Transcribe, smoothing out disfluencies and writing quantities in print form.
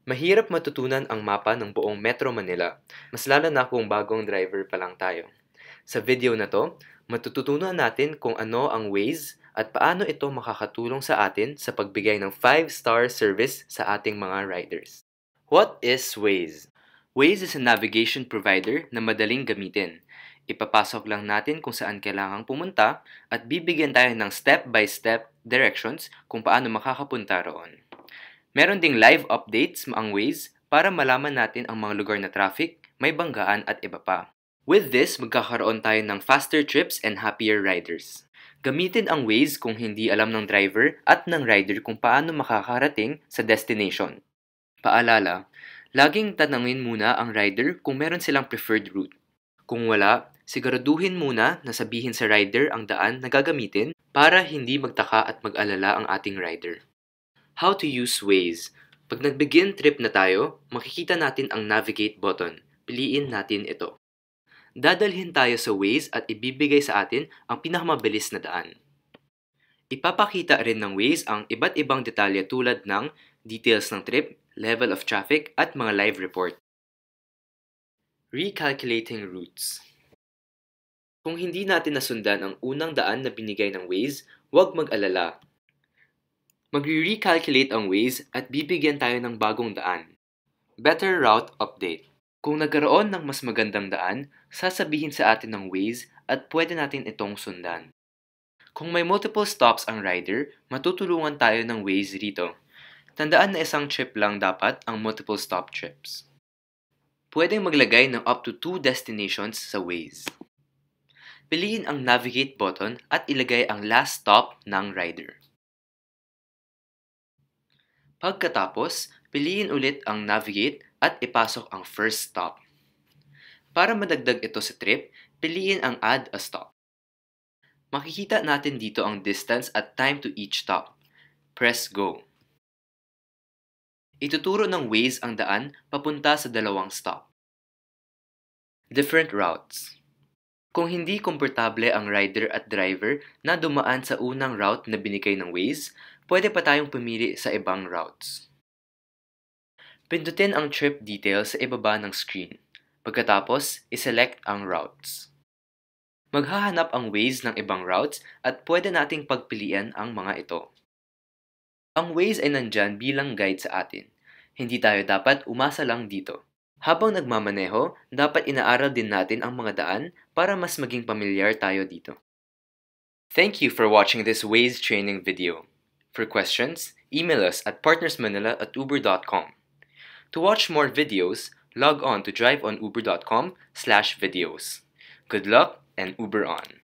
Mahirap matutunan ang mapa ng buong Metro Manila, mas lalo na kung bagong driver pa lang tayo. Sa video na to, matututunan natin kung ano ang Waze at paano ito makakatulong sa atin sa pagbigay ng 5-star service sa ating mga riders. What is Waze? Waze is a navigation provider na madaling gamitin. Ipapasok lang natin kung saan kailangang pumunta at bibigyan tayo ng step-by-step directions kung paano makakapunta roon. Meron ding live updates ang Waze para malaman natin ang mga lugar na traffic, may banggaan at iba pa. With this, magkakaroon tayo ng faster trips and happier riders. Gamitin ang Waze kung hindi alam ng driver at ng rider kung paano makakarating sa destination. Paalala, laging tanungin muna ang rider kung meron silang preferred route. Kung wala, siguraduhin muna na sabihin sa rider ang daan na gagamitin para hindi magtaka at mag-alala ang ating rider. How to use Waze. Pag nag-begin trip na tayo, makikita natin ang navigate button. Piliin natin ito. Dadalhin tayo sa Waze at ibibigay sa atin ang pinakamabilis na daan. Ipapakita rin ng Waze ang iba't ibang detalye tulad ng details ng trip, level of traffic at mga live report. Recalculating routes. Kung hindi natin nasundan ang unang daan na binigay ng Waze, huwag mag-alala. Magre-recalculate ang Waze at bibigyan tayo ng bagong daan. Better route update. Kung nagkaroon ng mas magandang daan, sasabihin sa atin ng Waze at pwede natin itong sundan. Kung may multiple stops ang rider, matutulungan tayo ng Waze rito. Tandaan na isang trip lang dapat ang multiple stop trips. Pwedeng maglagay ng up to 2 destinations sa Waze. Piliin ang navigate button at ilagay ang last stop ng rider. Pagkatapos, piliin ulit ang navigate at ipasok ang first stop. Para madagdag ito sa trip, piliin ang add a stop. Makikita natin dito ang distance at time to each stop. Press go. Ituturo ng Waze ang daan papunta sa dalawang stop. Different routes. Kung hindi komportable ang rider at driver na dumaan sa unang route na binigay ng Waze, pwede pa tayong pumili sa ibang routes. Pindutin ang trip details sa ibaba ng screen. Pagkatapos, iselect ang routes. Maghahanap ang Waze ng ibang routes at pwede nating pagpilian ang mga ito. Ang Waze ay nandyan bilang guide sa atin. Hindi tayo dapat umasa lang dito. Habang nagmamaneho, dapat inaaral din natin ang mga daan para mas maging pamilyar tayo dito. Thank you for watching this Waze training video. For questions, email us at partnersmanila@uber.com. To watch more videos, log on to driveonuber.com/videos. Good luck and Uber on!